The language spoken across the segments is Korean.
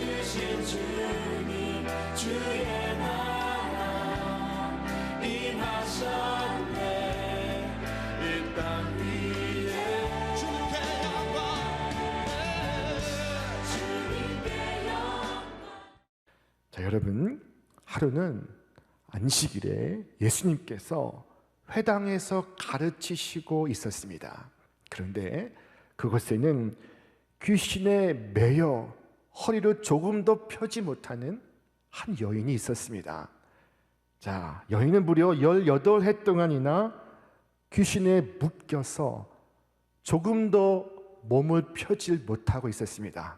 주신 주님 주의 나라 임하셨네. 이 땅 위에 주님께 영광. 자, 여러분, 하루는 안식일에 예수님께서 회당에서 가르치시고 있었습니다. 그런데 그곳에는 귀신에 매여 허리를 조금도 펴지 못하는 한 여인이 있었습니다. 자, 여인은 무려 18해 동안이나 귀신에 묶여서 조금도 몸을 펴질 못하고 있었습니다.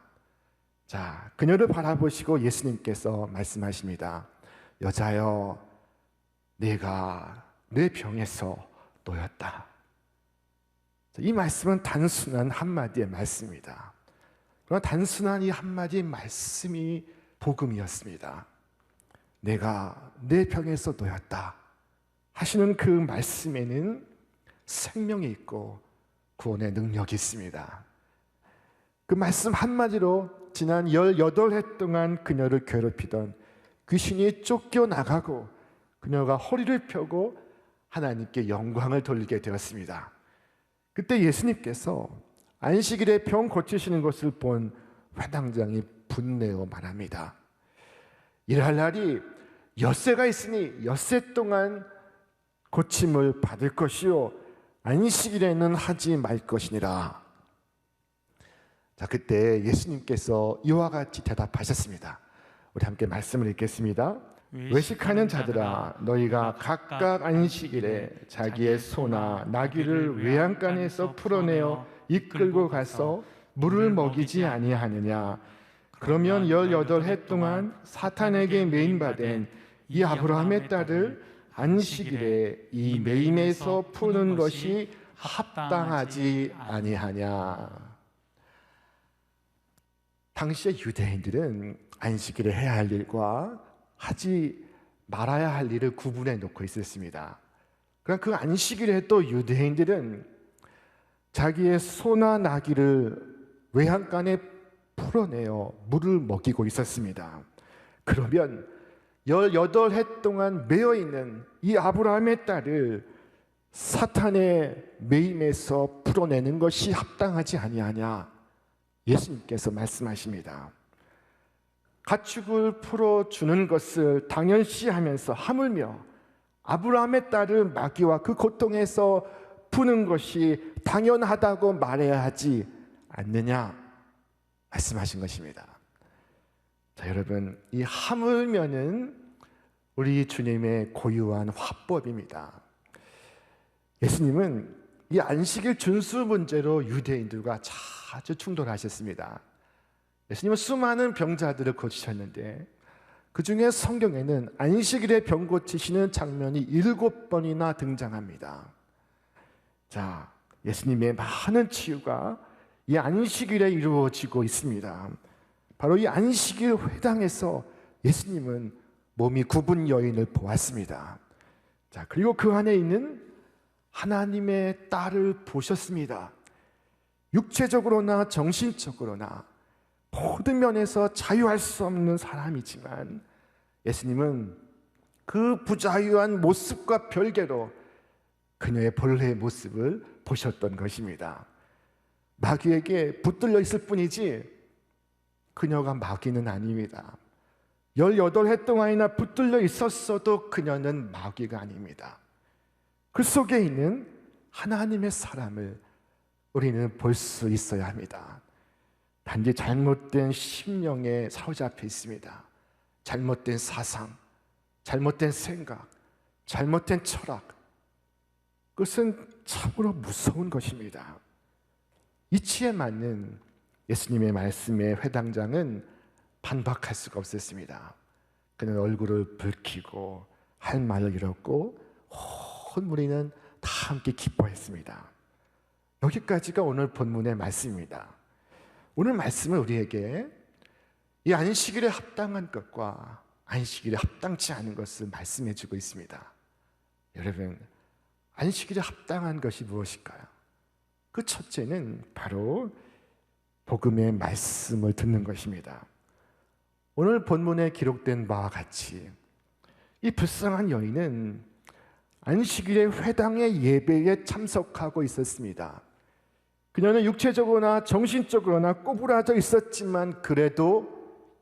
자, 그녀를 바라보시고 예수님께서 말씀하십니다. 여자여, 내가 내 병에서 놓였다. 이 말씀은 단순한 한마디의 말씀입니다. 그러나 단순한 이 한마디의 말씀이 복음이었습니다. 내가 내 병에서 놓였다 하시는 그 말씀에는 생명이 있고 구원의 능력이 있습니다. 그 말씀 한마디로 지난 18해 동안 그녀를 괴롭히던 귀신이 쫓겨나가고 그녀가 허리를 펴고 하나님께 영광을 돌리게 되었습니다. 그때 예수님께서 안식일에 병 고치시는 것을 본 회당장이 분내어 말합니다. 일할 날이 엿새가 있으니 엿새 동안 고침을 받을 것이요 안식일에는 하지 말 것이니라. 자, 그때 예수님께서 이와 같이 대답하셨습니다. 우리 함께 말씀을 읽겠습니다. 외식하는 자들아, 너희가 각각 안식일에 자기의 소나 나귀를 외양간에서 풀어내어 이끌고 가서 물을 먹이지 아니하느냐? 그러면 18해 동안 사탄에게 매임받은 이 아브라함의 딸을 안식일에 이 매임에서 푸는 것이 합당하지 아니하냐? 당시의 유대인들은 안식일에 해야 할 일과 하지 말아야 할 일을 구분해 놓고 있었습니다. 그러나 그 안식일에 또 유대인들은 자기의 소나 나귀를 외양간에 풀어내어 물을 먹이고 있었습니다. 그러면 18해 동안 매여있는 이 아브라함의 딸을 사탄의 매임에서 풀어내는 것이 합당하지 아니하냐? 예수님께서 말씀하십니다. 가축을 풀어주는 것을 당연시하면서 하물며 아브라함의 딸을 마귀와 그 고통에서 푸는 것이 당연하다고 말해야 하지 않느냐 말씀하신 것입니다. 자, 여러분, 이 하물며는 우리 주님의 고유한 화법입니다. 예수님은 이 안식일 준수 문제로 유대인들과 자주 충돌하셨습니다. 예수님은 수많은 병자들을 고치셨는데 그 중에 성경에는 안식일에 병 고치시는 장면이 7번이나 등장합니다. 자, 예수님의 많은 치유가 이 안식일에 이루어지고 있습니다. 바로 이 안식일 회당에서 예수님은 몸이 굽은 여인을 보았습니다. 자, 그리고 그 안에 있는 하나님의 딸을 보셨습니다. 육체적으로나 정신적으로나 모든 면에서 자유할 수 없는 사람이지만 예수님은 그 부자유한 모습과 별개로 그녀의 본래의 모습을 보셨던 것입니다. 마귀에게 붙들려 있을 뿐이지 그녀가 마귀는 아닙니다. 18해 동안이나 붙들려 있었어도 그녀는 마귀가 아닙니다. 그 속에 있는 하나님의 사람을 우리는 볼 수 있어야 합니다. 단지 잘못된 심령에 사로잡혀 있습니다. 잘못된 사상, 잘못된 생각, 잘못된 철학, 그것은 참으로 무서운 것입니다. 이치에 맞는 예수님의 말씀에 회당장은 반박할 수가 없었습니다. 그는 얼굴을 붉히고 할 말을 잃었고 온 무리는 다 함께 기뻐했습니다. 여기까지가 오늘 본문의 말씀입니다. 오늘 말씀은 우리에게 이 안식일에 합당한 것과 안식일에 합당치 않은 것을 말씀해 주고 있습니다. 여러분, 안식일에 합당한 것이 무엇일까요? 그 첫째는 바로 복음의 말씀을 듣는 것입니다. 오늘 본문에 기록된 바와 같이 이 불쌍한 여인은 안식일의 회당의 예배에 참석하고 있었습니다. 그녀는 육체적으로나 정신적으로나 꼬부라져 있었지만 그래도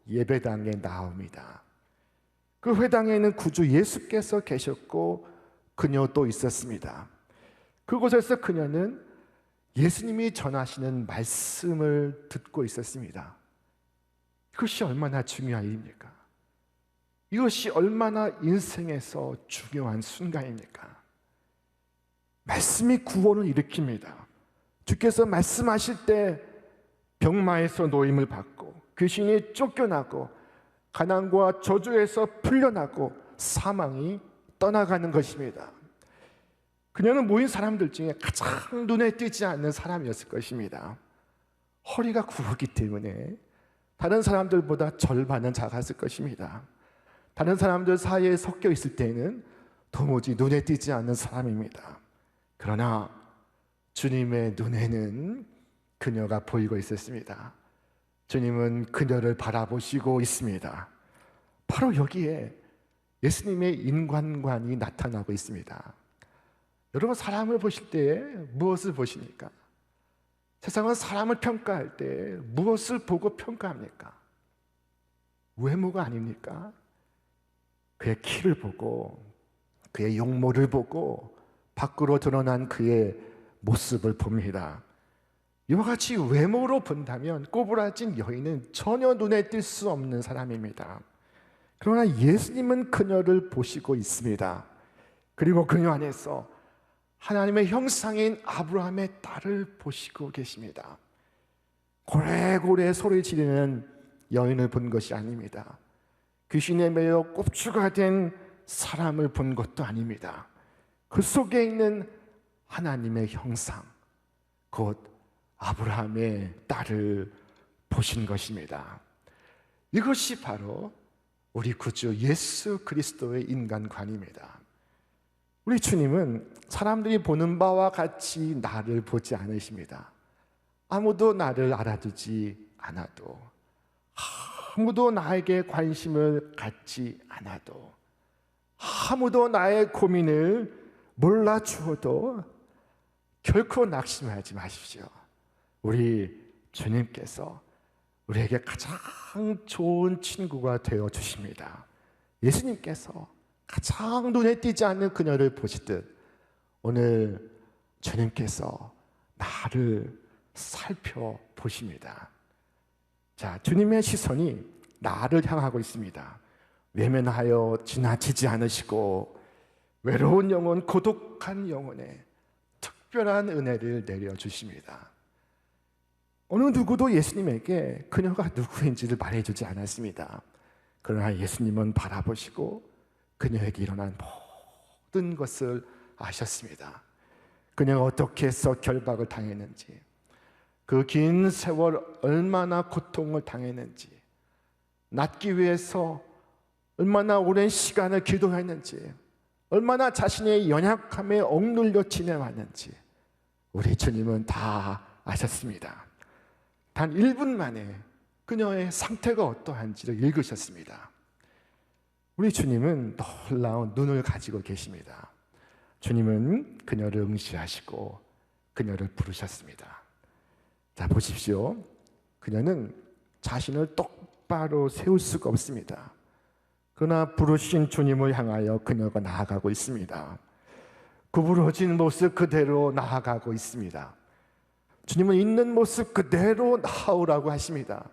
예배당에 나옵니다. 그 회당에는 구주 예수께서 계셨고 그녀도 있었습니다. 그곳에서 그녀는 예수님이 전하시는 말씀을 듣고 있었습니다. 이것이 얼마나 중요한 일입니까? 이것이 얼마나 인생에서 중요한 순간입니까? 말씀이 구원을 일으킵니다. 주께서 말씀하실 때 병마에서 노임을 받고 귀신이 쫓겨나고 가난과 저주에서 풀려나고 사망이 떠나가는 것입니다. 그녀는 모인 사람들 중에 가장 눈에 띄지 않는 사람이었을 것입니다. 허리가 굽었기 때문에 다른 사람들보다 절반은 작았을 것입니다. 다른 사람들 사이에 섞여 있을 때는 도무지 눈에 띄지 않는 사람입니다. 그러나 주님의 눈에는 그녀가 보이고 있었습니다. 주님은 그녀를 바라보시고 있습니다. 바로 여기에 예수님의 인간관이 나타나고 있습니다. 여러분, 사람을 보실 때 무엇을 보십니까? 세상은 사람을 평가할 때 무엇을 보고 평가합니까? 외모가 아닙니까? 그의 키를 보고 그의 용모를 보고 밖으로 드러난 그의 모습을 봅니다. 이와 같이 외모로 본다면 꼬부라진 여인은 전혀 눈에 띌 수 없는 사람입니다. 그러나 예수님은 그녀를 보시고 있습니다. 그리고 그녀 안에서 하나님의 형상인 아브라함의 딸을 보시고 계십니다. 고래고래 소리 지르는 여인을 본 것이 아닙니다. 귀신에 매여 꼽주가 된 사람을 본 것도 아닙니다. 그 속에 있는 하나님의 형상, 곧 아브라함의 딸을 보신 것입니다. 이것이 바로 우리 구주 예수 그리스도의 인간관입니다. 우리 주님은 사람들이 보는 바와 같이 나를 보지 않으십니다. 아무도 나를 알아두지 않아도, 아무도 나에게 관심을 갖지 않아도, 아무도 나의 고민을 몰라주어도 결코 낙심하지 마십시오. 우리 주님께서 우리에게 가장 좋은 친구가 되어 주십니다. 예수님께서 가장 눈에 띄지 않는 그녀를 보시듯 오늘 주님께서 나를 살펴보십니다. 자, 주님의 시선이 나를 향하고 있습니다. 외면하여 지나치지 않으시고 외로운 영혼, 고독한 영혼에 특별한 은혜를 내려주십니다. 어느 누구도 예수님에게 그녀가 누구인지를 말해주지 않았습니다. 그러나 예수님은 바라보시고 그녀에게 일어난 모든 것을 아셨습니다. 그녀가 어떻게 해서 결박을 당했는지, 그 긴 세월 얼마나 고통을 당했는지, 낫기 위해서 얼마나 오랜 시간을 기도했는지, 얼마나 자신의 연약함에 억눌려 지내왔는지 우리 주님은 다 아셨습니다. 단 1분 만에 그녀의 상태가 어떠한지를 읽으셨습니다. 우리 주님은 놀라운 눈을 가지고 계십니다. 주님은 그녀를 응시하시고 그녀를 부르셨습니다. 자, 보십시오. 그녀는 자신을 똑바로 세울 수가 없습니다. 그러나 부르신 주님을 향하여 그녀가 나아가고 있습니다. 구부러진 모습 그대로 나아가고 있습니다. 주님은 있는 모습 그대로 나오라고 하십니다.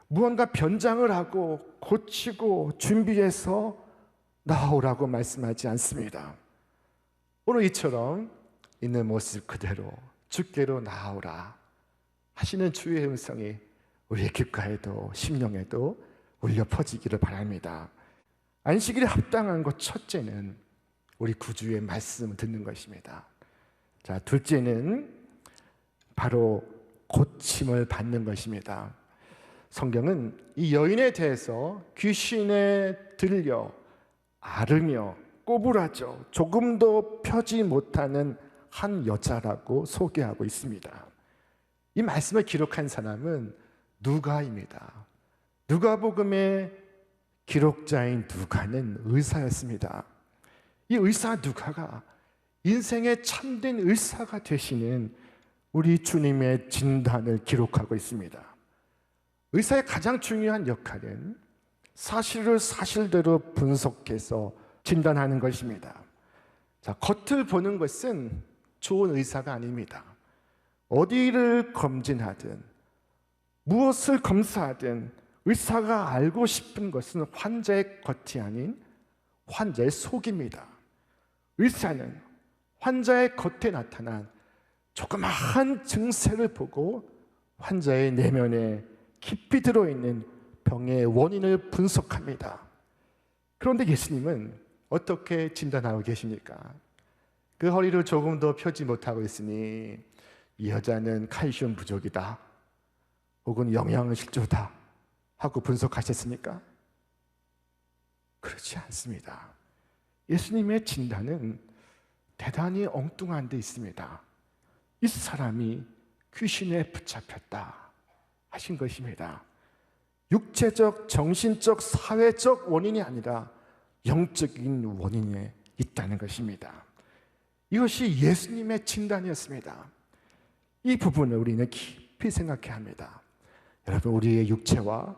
무언가 변장을 하고 고치고 준비해서 나오라고 말씀하지 않습니다. 오늘 이처럼 있는 모습 그대로 주께로 나오라 하시는 주의 음성이 우리의 귓가에도 심령에도 울려 퍼지기를 바랍니다. 안식일에 합당한 것 첫째는 우리 구주의 말씀을 듣는 것입니다. 자, 둘째는 바로 고침을 받는 것입니다. 성경은 이 여인에 대해서 귀신에 들려 앓으며 꼬부라져 조금도 펴지 못하는 한 여자라고 소개하고 있습니다. 이 말씀을 기록한 사람은 누가입니다. 누가복음의 기록자인 누가는 의사였습니다. 이 의사 누가가 인생의 참된 의사가 되시는 우리 주님의 진단을 기록하고 있습니다. 의사의 가장 중요한 역할은 사실을 사실대로 분석해서 진단하는 것입니다. 자, 겉을 보는 것은 좋은 의사가 아닙니다. 어디를 검진하든 무엇을 검사하든 의사가 알고 싶은 것은 환자의 겉이 아닌 환자의 속입니다. 의사는 환자의 겉에 나타난 조그마한 증세를 보고 환자의 내면에 깊이 들어있는 병의 원인을 분석합니다. 그런데 예수님은 어떻게 진단하고 계십니까? 그 허리를 조금 더 펴지 못하고 있으니 이 여자는 칼슘 부족이다 혹은 영양실조다 하고 분석하셨습니까? 그렇지 않습니다. 예수님의 진단은 대단히 엉뚱한 데 있습니다. 이 사람이 귀신에 붙잡혔다 하신 것입니다. 육체적, 정신적, 사회적 원인이 아니라 영적인 원인에 있다는 것입니다. 이것이 예수님의 진단이었습니다. 이 부분을 우리는 깊이 생각해야 합니다. 여러분, 우리의 육체와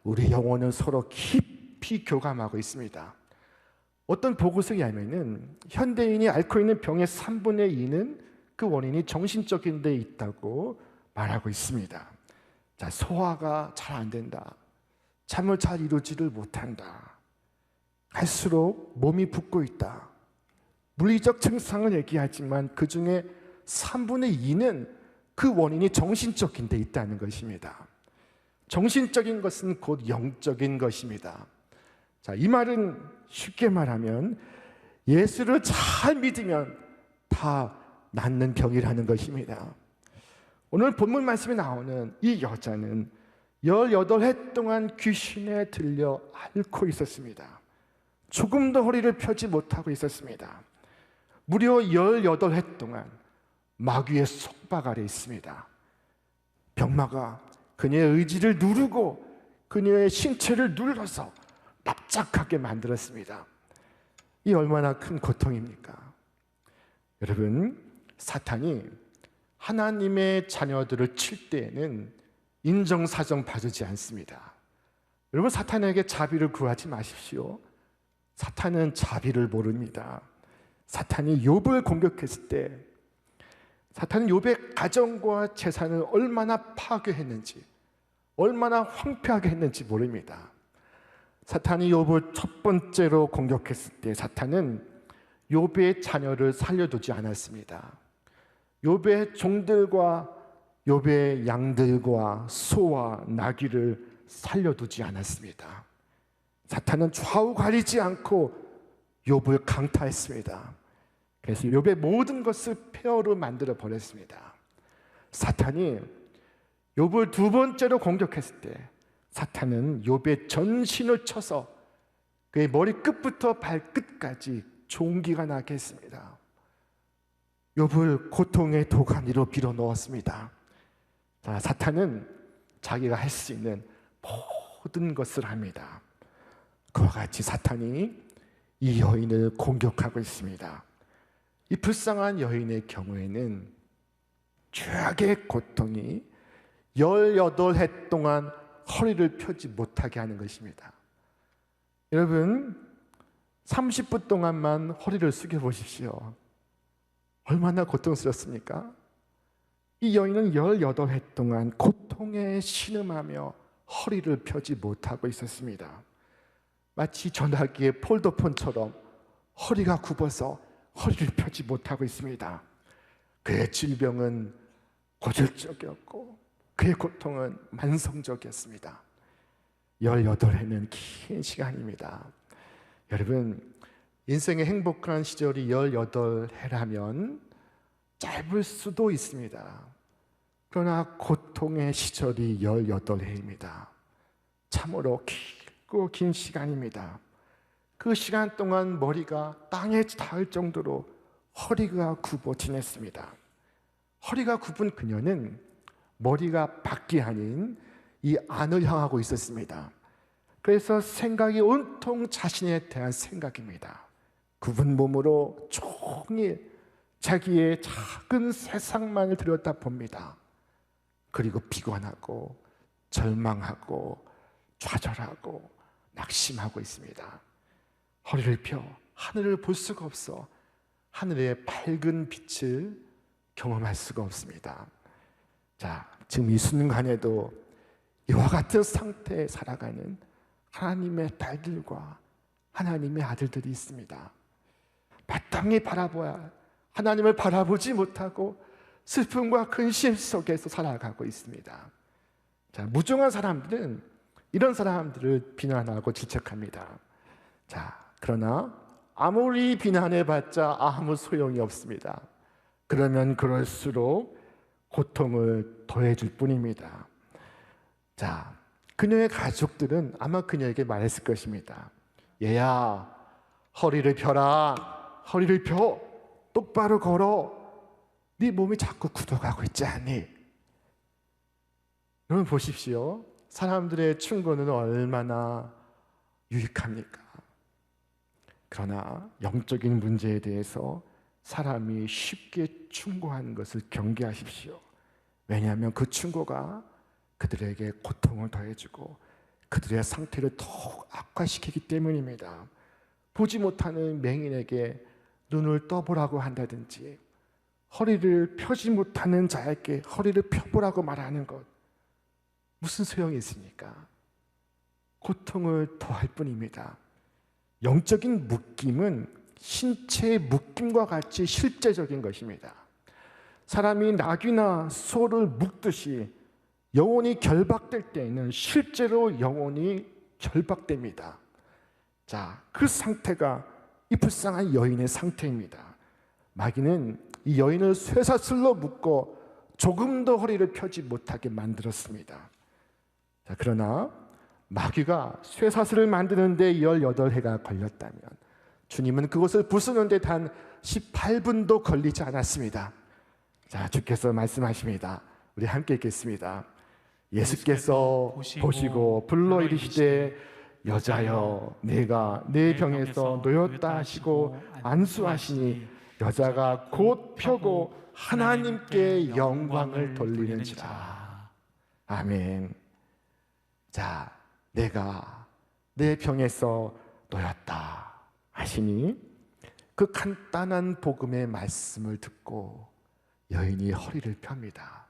우리 영혼은 서로 깊이 교감하고 있습니다. 어떤 보고서에 하면은 현대인이 앓고 있는 병의 3분의 2는 그 원인이 정신적인 데 있다고 말하고 있습니다. 자, 소화가 잘 안 된다. 잠을 잘 이루지를 못한다. 갈수록 몸이 붓고 있다. 물리적 증상을 얘기하지만 그 중에 3분의 2는 그 원인이 정신적인 데 있다는 것입니다. 정신적인 것은 곧 영적인 것입니다. 자, 이 말은 쉽게 말하면 예수를 잘 믿으면 다 낫는 병이라는 것입니다. 오늘 본문 말씀에 나오는 이 여자는 18해 동안 귀신에 들려 앓고 있었습니다. 조금 더 허리를 펴지 못하고 있었습니다. 무려 18해 동안 마귀의 속박 아래 있습니다. 병마가 그녀의 의지를 누르고 그녀의 신체를 눌러서 납작하게 만들었습니다. 이 얼마나 큰 고통입니까? 여러분, 사탄이 하나님의 자녀들을 칠 때에는 인정사정 봐주지 않습니다. 여러분, 사탄에게 자비를 구하지 마십시오. 사탄은 자비를 모릅니다. 사탄이 욥을 공격했을 때 사탄은 욥의 가정과 재산을 얼마나 파괴했는지, 얼마나 황폐하게 했는지 모릅니다. 사탄이 욥을 첫 번째로 공격했을 때 사탄은 욥의 자녀를 살려두지 않았습니다. 욥의 종들과 욥의 양들과 소와 나귀를 살려두지 않았습니다. 사탄은 좌우 가리지 않고 욥을 강타했습니다. 그래서 욥의 모든 것을 폐허로 만들어 버렸습니다. 사탄이 욥을 두 번째로 공격했을 때 사탄은 욥의 전신을 쳐서 그의 머리 끝부터 발끝까지 종기가 나게 했습니다. 욥을 고통의 도가니로 빌어 넣었습니다. 자, 사탄은 자기가 할 수 있는 모든 것을 합니다. 그와 같이 사탄이 이 여인을 공격하고 있습니다. 이 불쌍한 여인의 경우에는 죄악의 고통이 18해 동안 허리를 펴지 못하게 하는 것입니다. 여러분, 30분 동안만 허리를 숙여 보십시오. 얼마나 고통스럽습니까? 이 여인은 18해 동안 고통에 신음하며 허리를 펴지 못하고 있었습니다. 마치 전화기의 폴더폰처럼 허리가 굽어서 허리를 펴지 못하고 있습니다. 그의 질병은 고질적이었고 그의 고통은 만성적이었습니다. 18해는 긴 시간입니다. 여러분, 인생의 행복한 시절이 18해라면 짧을 수도 있습니다. 그러나 고통의 시절이 18해입니다. 참으로 길고 긴 시간입니다. 그 시간 동안 머리가 땅에 닿을 정도로 허리가 굽어 지냈습니다. 허리가 굽은 그녀는 머리가 밖이 아닌 이 안을 향하고 있었습니다. 그래서 생각이 온통 자신에 대한 생각입니다. 굽은 몸으로 종일 자기의 작은 세상만을 들여다봅니다. 그리고 비관하고 절망하고 좌절하고 낙심하고 있습니다. 허리를 펴 하늘을 볼 수가 없어 하늘의 밝은 빛을 경험할 수가 없습니다. 자, 지금 이 순간에도 이와 같은 상태에 살아가는 하나님의 딸들과 하나님의 아들들이 있습니다. 마땅히 바라보아 하나님을 바라보지 못하고 슬픔과 근심 속에서 살아가고 있습니다. 자, 무정한 사람들은 이런 사람들을 비난하고 질책합니다. 자, 그러나 아무리 비난해봤자 아무 소용이 없습니다. 그러면 그럴수록 고통을 더해줄 뿐입니다. 자, 그녀의 가족들은 아마 그녀에게 말했을 것입니다. 얘야, 허리를 펴라. 허리를 펴. 똑바로 걸어. 네 몸이 자꾸 굳어가고 있지 않니? 여러분 보십시오. 사람들의 충고는 얼마나 유익합니까? 그러나 영적인 문제에 대해서 사람이 쉽게 충고하는 것을 경계하십시오. 왜냐하면 그 충고가 그들에게 고통을 더해주고 그들의 상태를 더욱 악화시키기 때문입니다. 보지 못하는 맹인에게 눈을 떠보라고 한다든지 허리를 펴지 못하는 자에게 허리를 펴보라고 말하는 것 무슨 소용이 있습니까? 고통을 더할 뿐입니다. 영적인 묶임은 신체의 묶임과 같이 실제적인 것입니다. 사람이 낙이나 소를 묶듯이 영혼이 결박될 때에는 실제로 영혼이 결박됩니다. 자, 그 상태가 이 불쌍한 여인의 상태입니다. 마귀는 이 여인을 쇠사슬로 묶고 조금도 허리를 펴지 못하게 만들었습니다. 자, 그러나 마귀가 쇠사슬을 만드는데 18해가 걸렸다면 주님은 그것을 부수는데 단 18분도 걸리지 않았습니다. 자, 주께서 말씀하십니다. 우리 함께 읽겠습니다. 예수께서 보시고 불러 이르시되 여자여 내가 내 병에서 놓였다 하시고 안수하시니 여자가 곧 펴고 하나님께 영광을 돌리는지라. 아멘. 자, 내가 내 병에서 놓였다 하시니 그 간단한 복음의 말씀을 듣고 여인이 허리를 펴니다.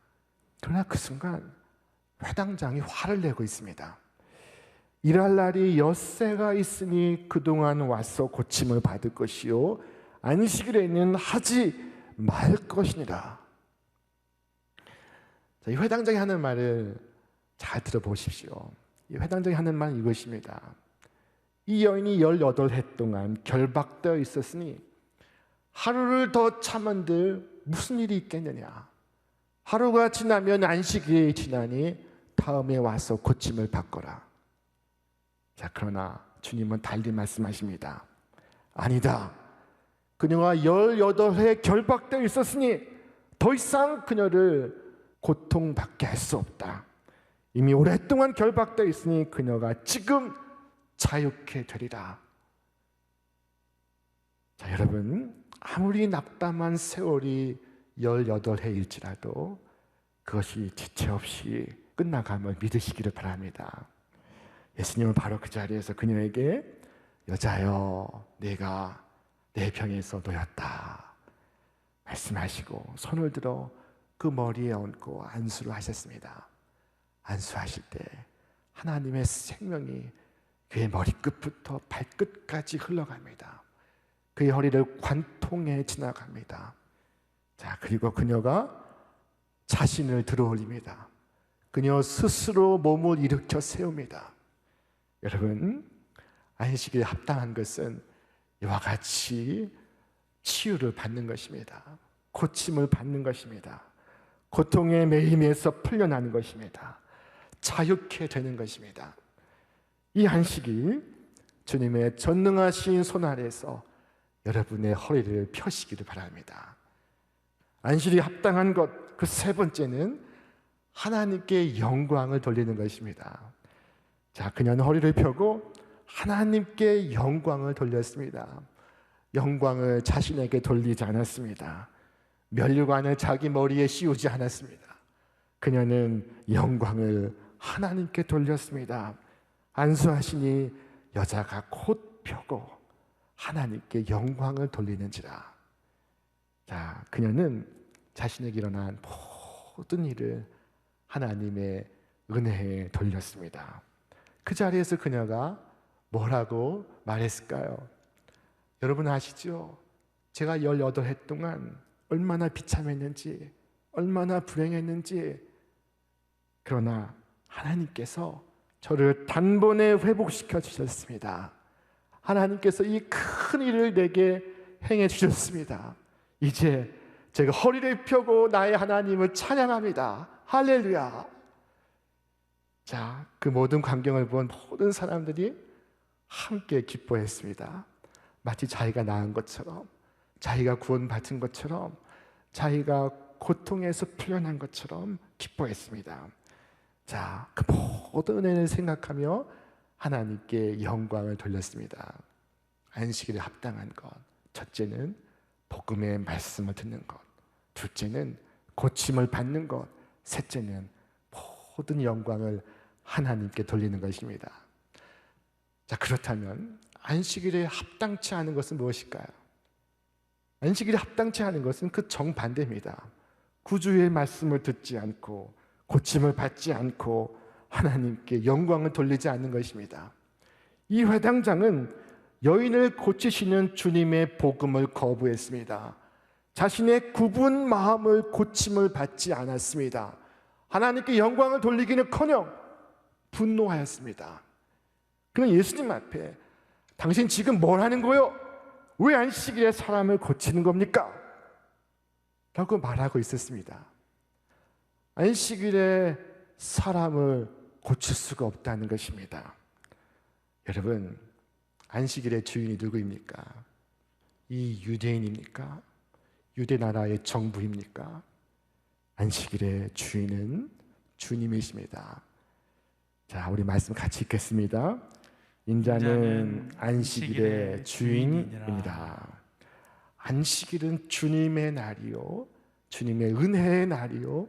그러나 그 순간 회당장이 화를 내고 있습니다. 일할 날이 엿새가 있으니 그동안 와서 고침을 받을 것이요 안식일에는 하지 말 것이니라. 자, 이 회당장이 하는 말을 잘 들어보십시오. 이 회당장이 하는 말은 이것입니다. 이 여인이 18해 동안 결박되어 있었으니 하루를 더 참은들 무슨 일이 있겠느냐. 하루가 지나면 안식일이 지나니 다음에 와서 고침을 받거라. 자, 그러나 주님은 달리 말씀하십니다. 아니다. 그녀가 18해 결박되어 있었으니 더 이상 그녀를 고통받게 할 수 없다. 이미 오랫동안 결박되어 있으니 그녀가 지금 자유케 되리라. 자, 여러분, 아무리 낙담한 세월이 18해일지라도 그것이 지체 없이 끝나감을 믿으시기를 바랍니다. 예수님은 바로 그 자리에서 그녀에게 여자여 내가 내 병에서 놓였다 말씀하시고 손을 들어 그 머리에 얹고 안수를 하셨습니다. 안수하실 때 하나님의 생명이 그의 머리끝부터 발끝까지 흘러갑니다. 그의 허리를 관통해 지나갑니다. 자, 그리고 그녀가 자신을 들어올립니다. 그녀 스스로 몸을 일으켜 세웁니다. 여러분, 안식일에 합당한 것은 이와 같이 치유를 받는 것입니다. 고침을 받는 것입니다. 고통의 매임에서 풀려나는 것입니다. 자유케 되는 것입니다. 이 안식일 주님의 전능하신 손 아래에서 여러분의 허리를 펴시기를 바랍니다. 안식일이 합당한 것, 그 세 번째는 하나님께 영광을 돌리는 것입니다. 자, 그녀는 허리를 펴고 하나님께 영광을 돌렸습니다. 영광을 자신에게 돌리지 않았습니다. 면류관을 자기 머리에 씌우지 않았습니다. 그녀는 영광을 하나님께 돌렸습니다. 안수하시니 여자가 곧 펴고 하나님께 영광을 돌리는지라. 자, 그녀는 자신에게 일어난 모든 일을 하나님의 은혜에 돌렸습니다. 그 자리에서 그녀가 뭐라고 말했을까요? 여러분 아시죠? 제가 18해 동안 얼마나 비참했는지, 얼마나 불행했는지, 그러나 하나님께서 저를 단번에 회복시켜 주셨습니다. 하나님께서 이 큰 일을 내게 행해 주셨습니다. 이제 제가 허리를 펴고 나의 하나님을 찬양합니다. 할렐루야. 자, 그 모든 광경을 본 모든 사람들이 함께 기뻐했습니다. 마치 자기가 나은 것처럼, 자기가 구원받은 것처럼, 자기가 고통에서 풀려난 것처럼 기뻐했습니다. 자, 그 모든 은혜를 생각하며 하나님께 영광을 돌렸습니다. 안식일에 합당한 것, 첫째는 복음의 말씀을 듣는 것, 둘째는 고침을 받는 것, 셋째는 모든 영광을 하나님께 돌리는 것입니다. 자, 그렇다면 안식일에 합당치 않은 것은 무엇일까요? 안식일에 합당치 않은 것은 그 정반대입니다. 구주의 말씀을 듣지 않고 고침을 받지 않고 하나님께 영광을 돌리지 않는 것입니다. 이 회당장은 여인을 고치시는 주님의 복음을 거부했습니다. 자신의 굽은 마음을 고침을 받지 않았습니다. 하나님께 영광을 돌리기는커녕 분노하였습니다. 그는 예수님 앞에 당신 지금 뭘 하는 거요? 왜 안식일에 사람을 고치는 겁니까? 라고 말하고 있었습니다. 안식일에 사람을 고칠 수가 없다는 것입니다. 여러분, 안식일의 주인이 누구입니까? 이 유대인입니까? 유대 나라의 정부입니까? 안식일의 주인은 주님이십니다. 자, 우리 말씀 같이 읽겠습니다. 인자는 안식일의 주인입니다. 안식일은 주님의 날이요, 주님의 은혜의 날이요,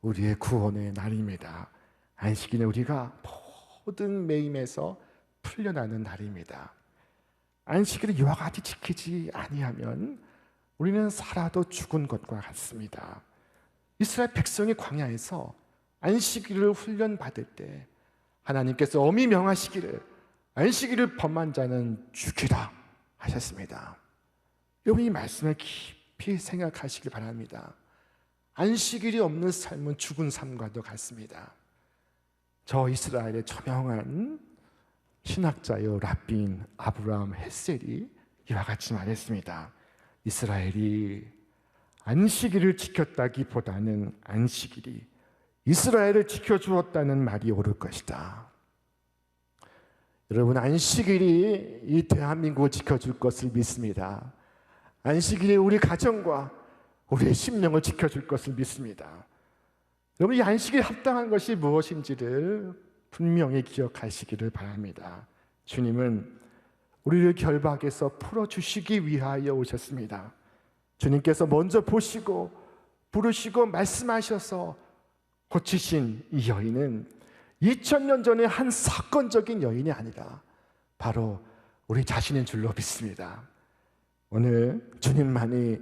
우리의 구원의 날입니다. 안식일은 우리가 모든 매임에서 풀려나는 날입니다. 안식일을 이와 같이 지키지 아니하면 우리는 살아도 죽은 것과 같습니다. 이스라엘 백성이 광야에서 안식일을 훈련받을 때 하나님께서 엄히 명하시기를 안식일을 범한 자는 죽이라 하셨습니다. 여러분, 이 말씀을 깊이 생각하시기 바랍니다. 안식일이 없는 삶은 죽은 삶과도 같습니다. 저 이스라엘의 저명한 신학자요 랍빈 아브라함 헬셀이 이와 같이 말했습니다. 이스라엘이 안식일을 지켰다기보다는 안식일이 이스라엘을 지켜주었다는 말이 옳을 것이다. 여러분, 안식일이 이 대한민국을 지켜줄 것을 믿습니다. 안식일이 우리 가정과 우리의 심령을 지켜줄 것을 믿습니다. 여러분, 이 안식일에 합당한 것이 무엇인지를 분명히 기억하시기를 바랍니다. 주님은 우리를 결박에서 풀어주시기 위하여 오셨습니다. 주님께서 먼저 보시고 부르시고 말씀하셔서 고치신 이 여인은 2000년 전에 한 사건적인 여인이 아니라 바로 우리 자신인 줄로 믿습니다. 오늘 주님만이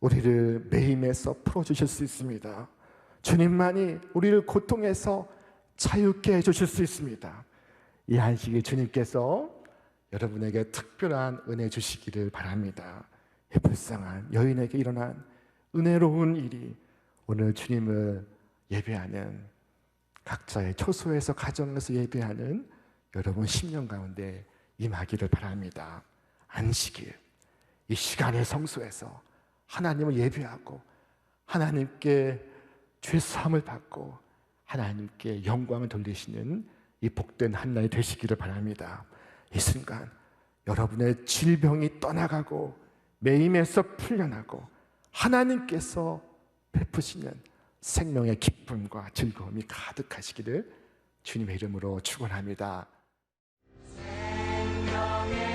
우리를 매임에서 풀어주실 수 있습니다. 주님만이 우리를 고통에서 자유케 해주실 수 있습니다. 이 안식일 주님께서 여러분에게 특별한 은혜 주시기를 바랍니다. 이 불쌍한 여인에게 일어난 은혜로운 일이 오늘 주님을 예배하는 각자의 초소에서 가정에서 예배하는 여러분 심령 가운데 임하기를 바랍니다. 안식일, 이 시간의 성소에서 하나님을 예배하고 하나님께 죄사함을 받고 하나님께 영광을 돌리시는 이 복된 한 날이 되시기를 바랍니다. 이 순간 여러분의 질병이 떠나가고 매임에서 풀려나고 하나님께서 베푸시는 생명의 기쁨과 즐거움이 가득하시기를 주님의 이름으로 축원합니다. 생명의